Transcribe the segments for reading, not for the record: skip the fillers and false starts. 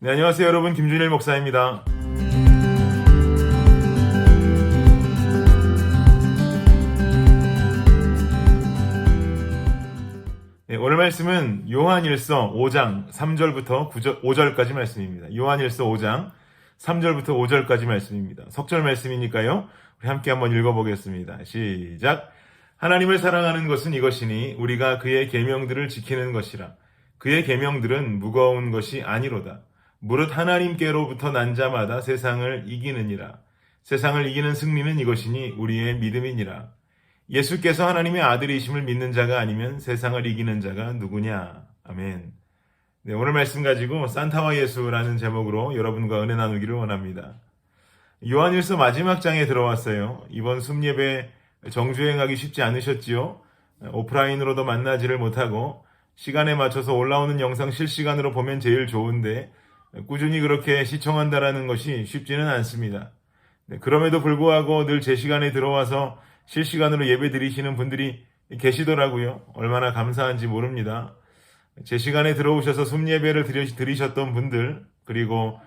네, 안녕하세요 여러분. 김준일 목사입니다. 네, 오늘 말씀은 요한일서 5장 3절부터 5절까지 말씀입니다. 요한일서 5장 3절부터 5절까지 말씀입니다. 석절 말씀이니까요. 우리 함께 한번 읽어보겠습니다. 시작. 하나님을 사랑하는 것은 이것이니 우리가 그의 계명들을 지키는 것이라. 그의 계명들은 무거운 것이 아니로다. 무릇 하나님께로부터 난 자마다 세상을 이기느니라. 세상을 이기는 승리는 이것이니 우리의 믿음이니라. 예수께서 하나님의 아들이심을 믿는 자가 아니면 세상을 이기는 자가 누구냐. 아멘. 네, 오늘 말씀 가지고 산타와 예수라는 제목으로 여러분과 은혜 나누기를 원합니다. 요한일서 마지막 장에 들어왔어요. 이번 숨예배 정주행하기 쉽지 않으셨지요? 오프라인으로도 만나지를 못하고 시간에 맞춰서 올라오는 영상 실시간으로 보면 제일 좋은데 꾸준히 그렇게 시청한다라는 것이 쉽지는 않습니다. 네, 그럼에도 불구하고 늘 제 시간에 들어와서 실시간으로 예배 드리시는 분들이 계시더라고요. 얼마나 감사한지 모릅니다. 제 시간에 들어오셔서 숨예배를 드리셨던 분들, 그리고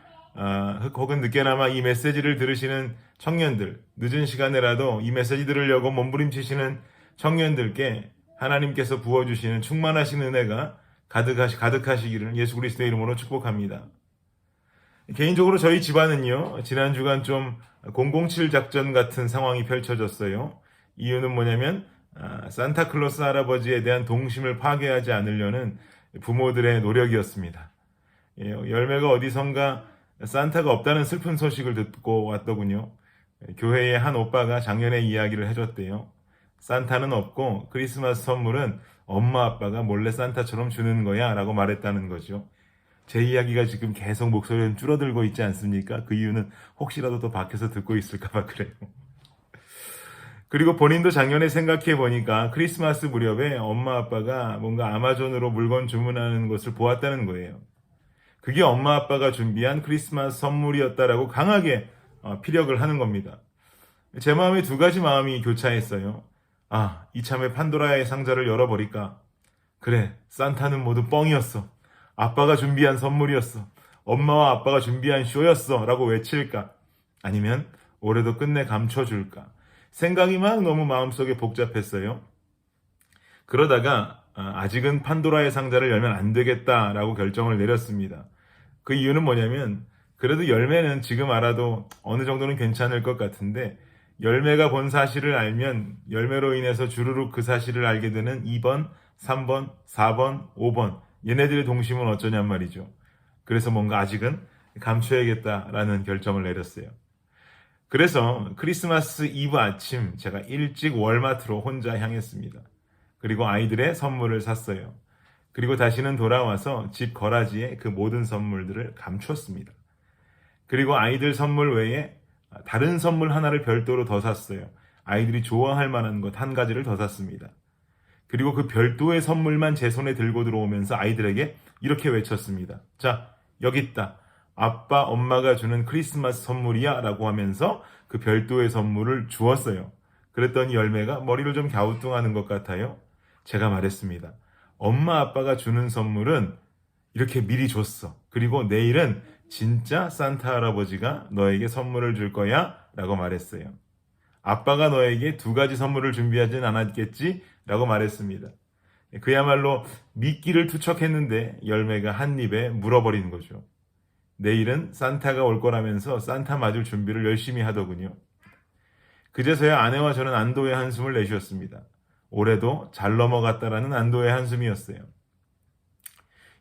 혹은 늦게나마 이 메시지를 들으시는 청년들, 늦은 시간에라도 이 메시지 들으려고 몸부림치시는 청년들께 하나님께서 부어주시는 충만하신 은혜가 가득하시기를 예수 그리스도의 이름으로 축복합니다. 개인적으로 저희 집안은요, 지난 주간 좀 007 작전 같은 상황이 펼쳐졌어요. 이유는 뭐냐면 산타클로스 할아버지에 대한 동심을 파괴하지 않으려는 부모들의 노력이었습니다. 열매가 어디선가 산타가 없다는 슬픈 소식을 듣고 왔더군요. 교회의 한 오빠가 작년에 이야기를 해줬대요. 산타는 없고 크리스마스 선물은 엄마 아빠가 몰래 산타처럼 주는 거야 라고 말했다는 거죠. 제 이야기가 지금 계속 목소리는 줄어들고 있지 않습니까? 그 이유는 혹시라도 또 밖에서 듣고 있을까봐 그래요. 그리고 본인도 작년에 생각해 보니까 크리스마스 무렵에 엄마 아빠가 뭔가 아마존으로 물건 주문하는 것을 보았다는 거예요. 그게 엄마 아빠가 준비한 크리스마스 선물이었다라고 강하게 피력을 하는 겁니다. 제 마음에 두 가지 마음이 교차했어요. 이참에 판도라의 상자를 열어버릴까? 그래, 산타는 모두 뻥이었어. 아빠가 준비한 선물이었어. 엄마와 아빠가 준비한 쇼였어. 라고 외칠까? 아니면 올해도 끝내 감춰줄까? 생각이 막 너무 마음속에 복잡했어요. 그러다가 아직은 판도라의 상자를 열면 안 되겠다라고 결정을 내렸습니다. 그 이유는 뭐냐면 그래도 열매는 지금 알아도 어느 정도는 괜찮을 것 같은데 열매가 본 사실을 알면 열매로 인해서 주르륵 그 사실을 알게 되는 2번, 3번, 4번, 5번 얘네들의 동심은 어쩌냔 말이죠. 그래서 뭔가 아직은 감춰야겠다라는 결정을 내렸어요. 그래서 크리스마스 이브 아침 제가 일찍 월마트로 혼자 향했습니다. 그리고 아이들의 선물을 샀어요. 그리고 다시는 돌아와서 집 거라지에 그 모든 선물들을 감췄습니다. 그리고 아이들 선물 외에 다른 선물 하나를 별도로 더 샀어요. 아이들이 좋아할 만한 것 한 가지를 더 샀습니다. 그리고 그 별도의 선물만 제 손에 들고 들어오면서 아이들에게 이렇게 외쳤습니다. 자, 여기 있다. 아빠, 엄마가 주는 크리스마스 선물이야 라고 하면서 그 별도의 선물을 주었어요. 그랬더니 열매가 머리를 좀 갸우뚱하는 것 같아요. 제가 말했습니다. 엄마, 아빠가 주는 선물은 이렇게 미리 줬어. 그리고 내일은 진짜 산타 할아버지가 너에게 선물을 줄 거야 라고 말했어요. 아빠가 너에게 두 가지 선물을 준비하진 않았겠지? 라고 말했습니다. 그야말로 미끼를 투척했는데 열매가 한 입에 물어버린 거죠. 내일은 산타가 올 거라면서 산타 맞을 준비를 열심히 하더군요. 그제서야 아내와 저는 안도의 한숨을 내쉬었습니다. 올해도 잘 넘어갔다라는 안도의 한숨이었어요.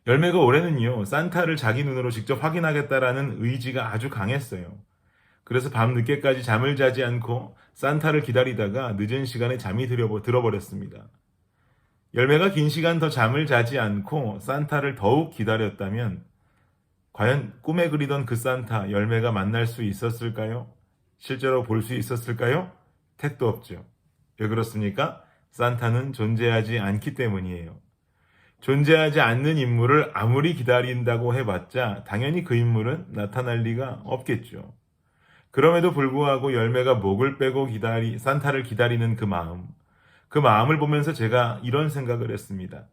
열매가 올해는요, 산타를 자기 눈으로 직접 확인하겠다라는 의지가 아주 강했어요. 그래서 밤늦게까지 잠을 자지 않고 산타를 기다리다가 늦은 시간에 잠이 들어버렸습니다. 열매가 긴 시간 더 잠을 자지 않고 산타를 더욱 기다렸다면 과연 꿈에 그리던 그 산타 열매가 만날 수 있었을까요? 실제로 볼 수 있었을까요? 택도 없죠. 왜 그렇습니까? 산타는 존재하지 않기 때문이에요. 존재하지 않는 인물을 아무리 기다린다고 해봤자 당연히 그 인물은 나타날 리가 없겠죠. 그럼에도 불구하고 열매가 목을 빼고 산타를 기다리는 그 마음을 보면서 제가 이런 생각을 했습니다.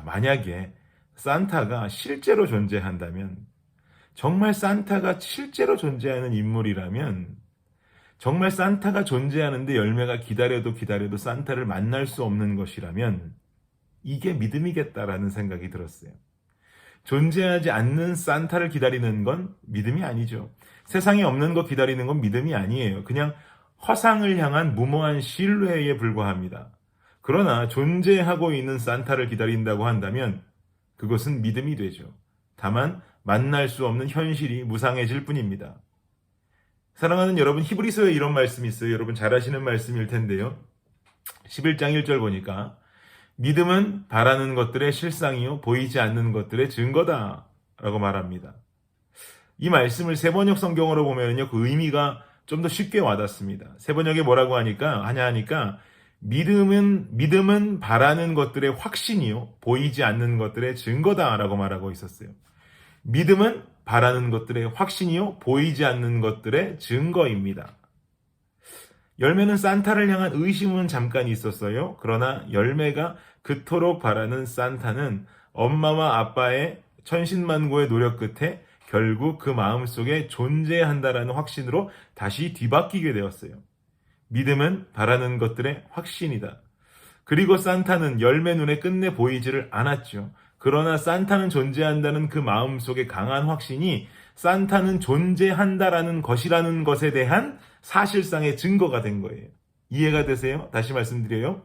만약에 산타가 실제로 존재한다면 정말 산타가 실제로 존재하는 인물이라면, 정말 산타가 존재하는데 열매가 기다려도 기다려도 산타를 만날 수 없는 것이라면 이게 믿음이겠다라는 생각이 들었어요. 존재하지 않는 산타를 기다리는 건 믿음이 아니죠. 세상에 없는 거 기다리는 건 믿음이 아니에요. 그냥 허상을 향한 무모한 신뢰에 불과합니다. 그러나 존재하고 있는 산타를 기다린다고 한다면 그것은 믿음이 되죠. 다만 만날 수 없는 현실이 무상해질 뿐입니다. 사랑하는 여러분, 히브리서에 이런 말씀이 있어요. 여러분 잘 아시는 말씀일 텐데요. 11장 1절 보니까 믿음은 바라는 것들의 실상이요 보이지 않는 것들의 증거다 라고 말합니다. 이 말씀을 세번역 성경으로 보면요, 그 의미가 좀 더 쉽게 와닿습니다. 세번역에 뭐라고 하니까 믿음은 바라는 것들의 확신이요 보이지 않는 것들의 증거다라고 말하고 있었어요. 믿음은 바라는 것들의 확신이요 보이지 않는 것들의 증거입니다. 열매는 산타를 향한 의심은 잠깐 있었어요. 그러나 열매가 그토록 바라는 산타는 엄마와 아빠의 천신만고의 노력 끝에 결국 그 마음속에 존재한다라는 확신으로 다시 뒤바뀌게 되었어요. 믿음은 바라는 것들의 확신이다. 그리고 산타는 열매 눈에 끝내 보이지를 않았죠. 그러나 산타는 존재한다는 그 마음속의 강한 확신이 산타는 존재한다라는 것이라는 것에 대한 사실상의 증거가 된 거예요. 이해가 되세요? 다시 말씀드려요.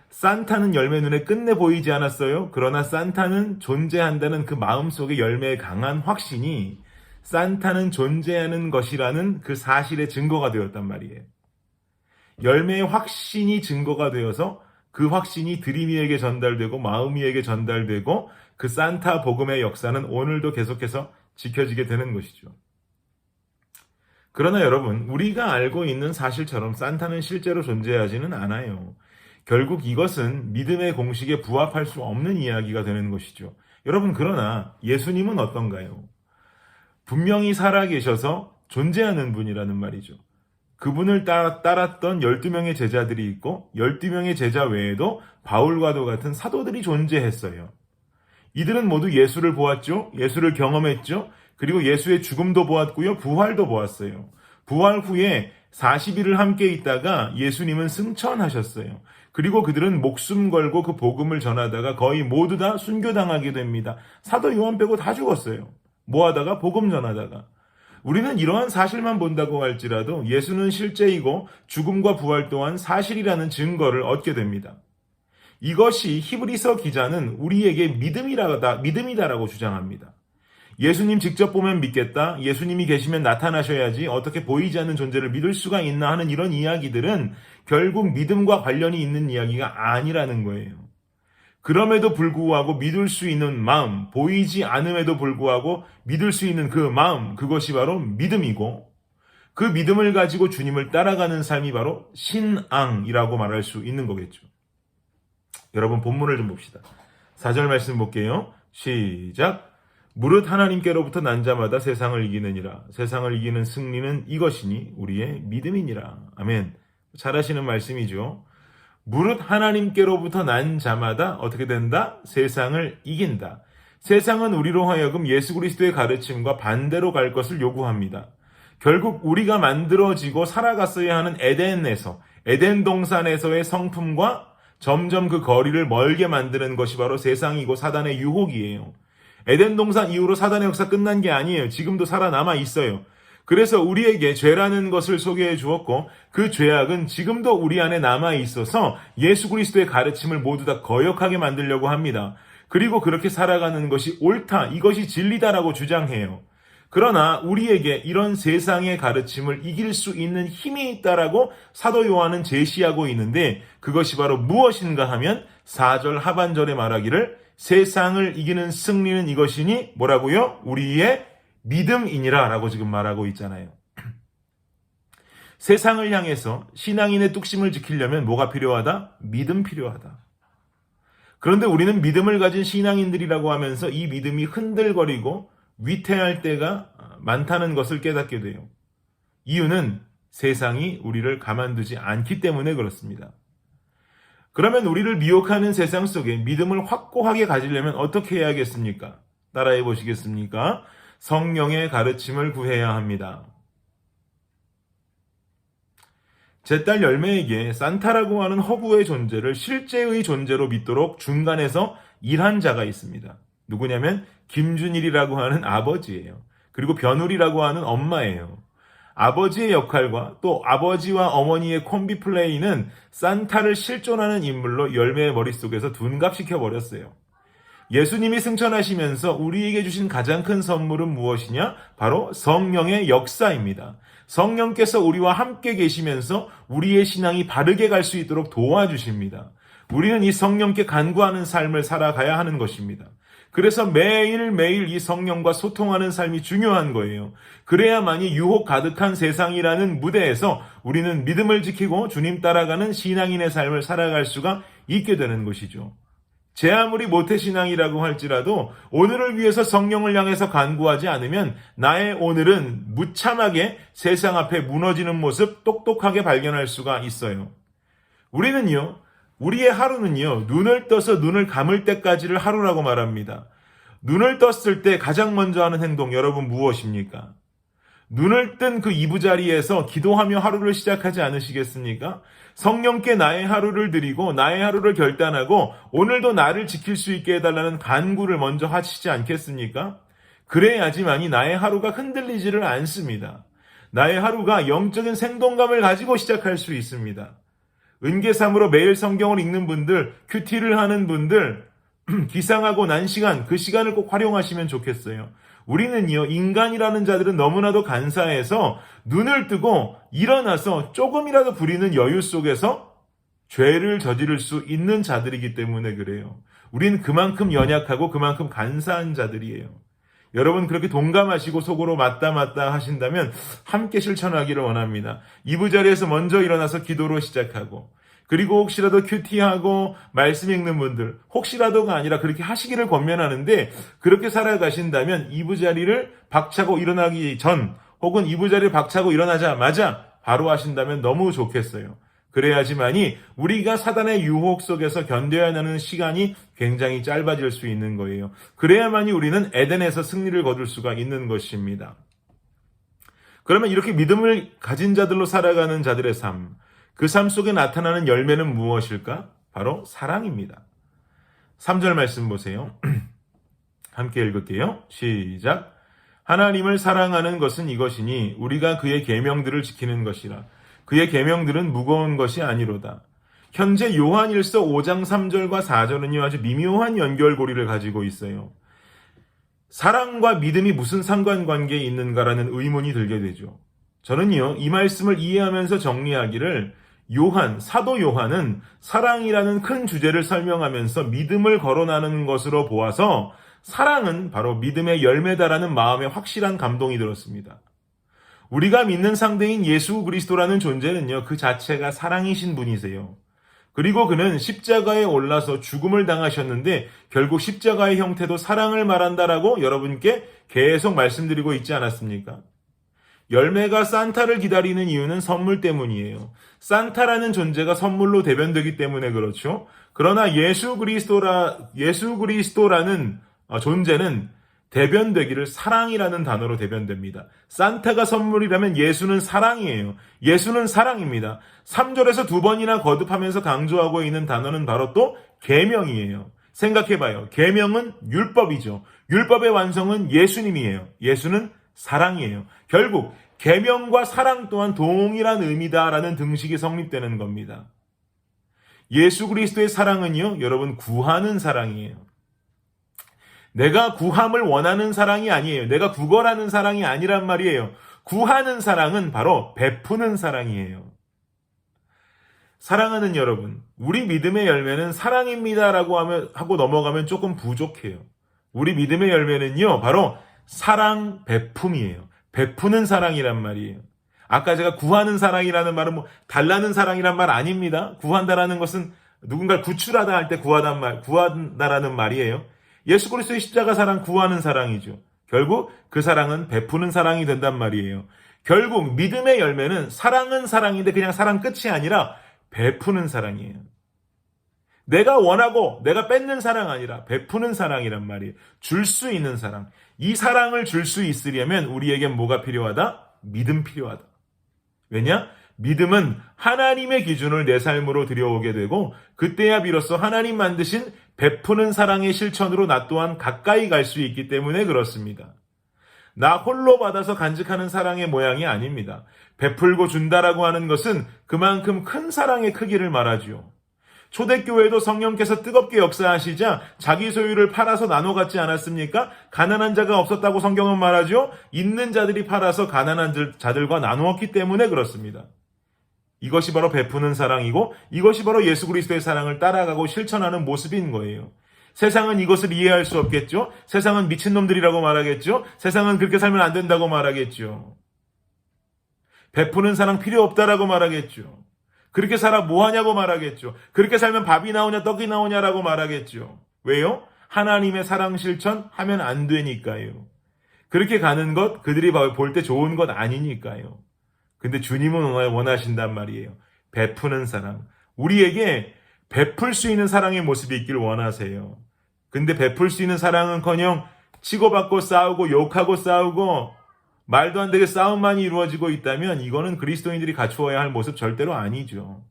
산타는 열매 눈에 끝내 보이지 않았어요. 그러나 산타는 존재한다는 그 마음속의 열매의 강한 확신이 산타는 존재하는 것이라는 그 사실의 증거가 되었단 말이에요. 열매의 확신이 증거가 되어서 그 확신이 드림이에게 전달되고 마음이에게 전달되고 그 산타 복음의 역사는 오늘도 계속해서 지켜지게 되는 것이죠. 그러나 여러분, 우리가 알고 있는 사실처럼 산타는 실제로 존재하지는 않아요. 결국 이것은 믿음의 공식에 부합할 수 없는 이야기가 되는 것이죠. 여러분, 그러나 예수님은 어떤가요? 분명히 살아계셔서 존재하는 분이라는 말이죠. 그분을 따랐던 12명의 제자들이 있고 12명의 제자 외에도 바울과도 같은 사도들이 존재했어요. 이들은 모두 예수를 보았죠. 예수를 경험했죠. 그리고 예수의 죽음도 보았고요. 부활도 보았어요. 부활 후에 40일을 함께 있다가 예수님은 승천하셨어요. 그리고 그들은 목숨 걸고 그 복음을 전하다가 거의 모두 다 순교당하게 됩니다. 사도 요한 빼고 다 죽었어요. 뭐 하다가? 복음 전하다가. 우리는 이러한 사실만 본다고 할지라도 예수는 실제이고 죽음과 부활 또한 사실이라는 증거를 얻게 됩니다. 이것이 히브리서 기자는 우리에게 믿음이다라고 주장합니다. 예수님 직접 보면 믿겠다. 예수님이 계시면 나타나셔야지. 어떻게 보이지 않는 존재를 믿을 수가 있나 하는 이런 이야기들은 결국 믿음과 관련이 있는 이야기가 아니라는 거예요. 그럼에도 불구하고 믿을 수 있는 마음, 보이지 않음에도 불구하고 믿을 수 있는 그 마음, 그것이 바로 믿음이고 그 믿음을 가지고 주님을 따라가는 삶이 바로 신앙이라고 말할 수 있는 거겠죠. 여러분, 본문을 좀 봅시다. 4절 말씀 볼게요. 시작. 무릇 하나님께로부터 난 자마다 세상을 이기느니라. 세상을 이기는 승리는 이것이니 우리의 믿음이니라. 아멘. 잘 하시는 말씀이죠. 무릇 하나님께로부터 난 자마다 어떻게 된다? 세상을 이긴다. 세상은 우리로 하여금 예수 그리스도의 가르침과 반대로 갈 것을 요구합니다. 결국 우리가 만들어지고 살아갔어야 하는 에덴 동산에서의 성품과 점점 그 거리를 멀게 만드는 것이 바로 세상이고 사단의 유혹이에요. 에덴 동산 이후로 사단의 역사 끝난 게 아니에요. 지금도 살아남아 있어요. 그래서 우리에게 죄라는 것을 소개해 주었고 그 죄악은 지금도 우리 안에 남아 있어서 예수 그리스도의 가르침을 모두 다 거역하게 만들려고 합니다. 그리고 그렇게 살아가는 것이 옳다, 이것이 진리다라고 주장해요. 그러나 우리에게 이런 세상의 가르침을 이길 수 있는 힘이 있다라고 사도 요한은 제시하고 있는데 그것이 바로 무엇인가 하면 4절 하반절에 말하기를 세상을 이기는 승리는 이것이니 뭐라고요? 우리의 믿음이니라 라고 지금 말하고 있잖아요. 세상을 향해서 신앙인의 뚝심을 지키려면 뭐가 필요하다? 믿음 필요하다. 그런데 우리는 믿음을 가진 신앙인들이라고 하면서 이 믿음이 흔들거리고 위태할 때가 많다는 것을 깨닫게 돼요. 이유는 세상이 우리를 가만두지 않기 때문에 그렇습니다. 그러면 우리를 미혹하는 세상 속에 믿음을 확고하게 가지려면 어떻게 해야겠습니까? 따라해 보시겠습니까? 성령의 가르침을 구해야 합니다. 제 딸 열매에게 산타라고 하는 허구의 존재를 실제의 존재로 믿도록 중간에서 일한 자가 있습니다. 누구냐면 김준일이라고 하는 아버지예요. 그리고 변울이라고 하는 엄마예요. 아버지의 역할과 또 아버지와 어머니의 콤비 플레이는 산타를 실존하는 인물로 열매의 머릿속에서 둔갑시켜버렸어요. 예수님이 승천하시면서 우리에게 주신 가장 큰 선물은 무엇이냐? 바로 성령의 역사입니다. 성령께서 우리와 함께 계시면서 우리의 신앙이 바르게 갈 수 있도록 도와주십니다. 우리는 이 성령께 간구하는 삶을 살아가야 하는 것입니다. 그래서 매일매일 이 성령과 소통하는 삶이 중요한 거예요. 그래야만이 유혹 가득한 세상이라는 무대에서 우리는 믿음을 지키고 주님 따라가는 신앙인의 삶을 살아갈 수가 있게 되는 것이죠. 제 아무리 모태신앙이라고 할지라도 오늘을 위해서 성령을 향해서 간구하지 않으면 나의 오늘은 무참하게 세상 앞에 무너지는 모습 똑똑하게 발견할 수가 있어요. 우리의 하루는요, 눈을 떠서 눈을 감을 때까지를 하루라고 말합니다. 눈을 떴을 때 가장 먼저 하는 행동, 여러분 무엇입니까? 눈을 뜬 그 이부자리에서 기도하며 하루를 시작하지 않으시겠습니까? 성령께 나의 하루를 드리고 나의 하루를 결단하고 오늘도 나를 지킬 수 있게 해달라는 간구를 먼저 하시지 않겠습니까? 그래야지만이 나의 하루가 흔들리지를 않습니다. 나의 하루가 영적인 생동감을 가지고 시작할 수 있습니다. 은계삼으로 매일 성경을 읽는 분들, 큐티를 하는 분들, 기상하고 난 시간, 그 시간을 꼭 활용하시면 좋겠어요. 우리는요, 인간이라는 자들은 너무나도 간사해서 눈을 뜨고 일어나서 조금이라도 부리는 여유 속에서 죄를 저지를 수 있는 자들이기 때문에 그래요. 우리는 그만큼 연약하고 그만큼 간사한 자들이에요. 여러분 그렇게 동감하시고 속으로 맞다 하신다면 함께 실천하기를 원합니다. 이부자리에서 먼저 일어나서 기도로 시작하고 그리고 혹시라도 큐티하고 말씀 읽는 분들 혹시라도가 아니라 그렇게 하시기를 권면하는데 그렇게 살아가신다면 이부자리를 박차고 일어나기 전 혹은 이부자리를 박차고 일어나자마자 바로 하신다면 너무 좋겠어요. 그래야지만이 우리가 사단의 유혹 속에서 견뎌야 하는 시간이 굉장히 짧아질 수 있는 거예요. 그래야만이 우리는 에덴에서 승리를 거둘 수가 있는 것입니다. 그러면 이렇게 믿음을 가진 자들로 살아가는 자들의 삶, 그 삶 속에 나타나는 열매는 무엇일까? 바로 사랑입니다. 3절 말씀 보세요. 함께 읽을게요. 시작. 하나님을 사랑하는 것은 이것이니 우리가 그의 계명들을 지키는 것이라. 그의 계명들은 무거운 것이 아니로다. 현재 요한일서 5장 3절과 4절은요 아주 미묘한 연결고리를 가지고 있어요. 사랑과 믿음이 무슨 상관관계에 있는가라는 의문이 들게 되죠. 저는요 이 말씀을 이해하면서 정리하기를 사도 요한은 사랑이라는 큰 주제를 설명하면서 믿음을 거론하는 것으로 보아서 사랑은 바로 믿음의 열매다라는 마음에 확실한 감동이 들었습니다. 우리가 믿는 상대인 예수 그리스도라는 존재는요, 그 자체가 사랑이신 분이세요. 그리고 그는 십자가에 올라서 죽음을 당하셨는데 결국 십자가의 형태도 사랑을 말한다라고 여러분께 계속 말씀드리고 있지 않았습니까? 열매가 산타를 기다리는 이유는 선물 때문이에요. 산타라는 존재가 선물로 대변되기 때문에 그렇죠. 그러나 예수 그리스도라는 존재는 대변되기를 사랑이라는 단어로 대변됩니다. 산타가 선물이라면 예수는 사랑이에요. 예수는 사랑입니다. 3절에서 2번이나 거듭하면서 강조하고 있는 단어는 바로 또 계명이에요. 생각해봐요. 계명은 율법이죠. 율법의 완성은 예수님이에요. 예수는 사랑이에요. 결국 계명과 사랑 또한 동일한 의미다라는 등식이 성립되는 겁니다. 예수 그리스도의 사랑은요, 여러분 구하는 사랑이에요. 내가 구함을 원하는 사랑이 아니에요. 내가 구걸하는 사랑이 아니란 말이에요. 구하는 사랑은 바로 베푸는 사랑이에요. 사랑하는 여러분, 우리 믿음의 열매는 사랑입니다라고 하고 넘어가면 조금 부족해요. 우리 믿음의 열매는요, 바로 사랑 베품이에요. 베푸는 사랑이란 말이에요. 아까 제가 구하는 사랑이라는 말은 달라는 사랑이란 말 아닙니다. 구한다라는 것은 누군가를 구출하다 할 때 구한다라는 말이에요. 예수 그리스도의 십자가 사랑 구하는 사랑이죠. 결국 그 사랑은 베푸는 사랑이 된단 말이에요. 결국 믿음의 열매는 사랑은 사랑인데 그냥 사랑 끝이 아니라 베푸는 사랑이에요. 내가 원하고 내가 뺏는 사랑 아니라 베푸는 사랑이란 말이에요. 줄 수 있는 사랑. 이 사랑을 줄 수 있으려면 우리에겐 뭐가 필요하다? 믿음 필요하다. 왜냐? 믿음은 하나님의 기준을 내 삶으로 들여오게 되고 그때야 비로소 하나님 만드신 베푸는 사랑의 실천으로 나 또한 가까이 갈 수 있기 때문에 그렇습니다. 나 홀로 받아서 간직하는 사랑의 모양이 아닙니다. 베풀고 준다라고 하는 것은 그만큼 큰 사랑의 크기를 말하죠. 초대교회도 성령께서 뜨겁게 역사하시자 자기 소유를 팔아서 나눠 갖지 않았습니까? 가난한 자가 없었다고 성경은 말하죠. 있는 자들이 팔아서 가난한 자들과 나누었기 때문에 그렇습니다. 이것이 바로 베푸는 사랑이고 이것이 바로 예수 그리스도의 사랑을 따라가고 실천하는 모습인 거예요. 세상은 이것을 이해할 수 없겠죠. 세상은 미친놈들이라고 말하겠죠. 세상은 그렇게 살면 안 된다고 말하겠죠. 베푸는 사랑 필요 없다라고 말하겠죠. 그렇게 살아 뭐하냐고 말하겠죠. 그렇게 살면 밥이 나오냐 떡이 나오냐라고 말하겠죠. 왜요? 하나님의 사랑 실천하면 안 되니까요. 그렇게 가는 것 그들이 볼 때 좋은 것 아니니까요. 근데 주님은 원하신단 말이에요. 베푸는 사랑. 우리에게 베풀 수 있는 사랑의 모습이 있길 원하세요. 근데 베풀 수 있는 사랑은커녕 치고받고 싸우고 욕하고 싸우고 말도 안 되게 싸움만이 이루어지고 있다면 이거는 그리스도인들이 갖추어야 할 모습 절대로 아니죠.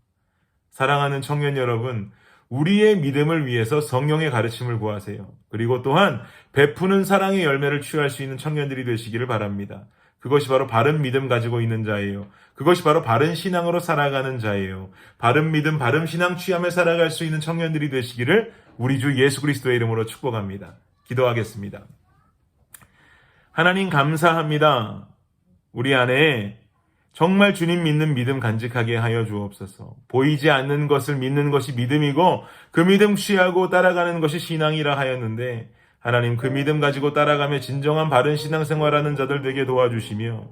사랑하는 청년 여러분, 우리의 믿음을 위해서 성령의 가르침을 구하세요. 그리고 또한 베푸는 사랑의 열매를 취할 수 있는 청년들이 되시기를 바랍니다. 그것이 바로 바른 믿음 가지고 있는 자예요. 그것이 바로 바른 신앙으로 살아가는 자예요. 바른 믿음, 바른 신앙 취하며 살아갈 수 있는 청년들이 되시기를 우리 주 예수 그리스도의 이름으로 축복합니다. 기도하겠습니다. 하나님 감사합니다. 우리 안에 정말 주님 믿는 믿음 간직하게 하여 주옵소서. 보이지 않는 것을 믿는 것이 믿음이고 그 믿음 취하고 따라가는 것이 신앙이라 하였는데 하나님 그 믿음 가지고 따라가며 진정한 바른 신앙생활하는 자들 되게 도와주시며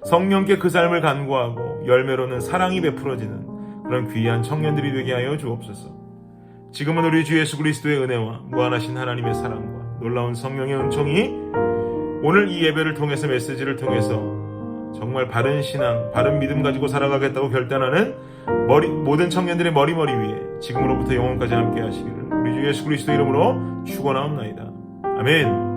성령께 그 삶을 간구하고 열매로는 사랑이 베풀어지는 그런 귀한 청년들이 되게 하여 주옵소서. 지금은 우리 주 예수 그리스도의 은혜와 무한하신 하나님의 사랑과 놀라운 성령의 은총이 오늘 이 예배를 통해서 메시지를 통해서 정말 바른 신앙, 바른 믿음 가지고 살아가겠다고 결단하는 모든 청년들의 머리 위에 지금으로부터 영원까지 함께 하시기를 우리 주 예수 그리스도 이름으로 축원하옵나이다. 아멘.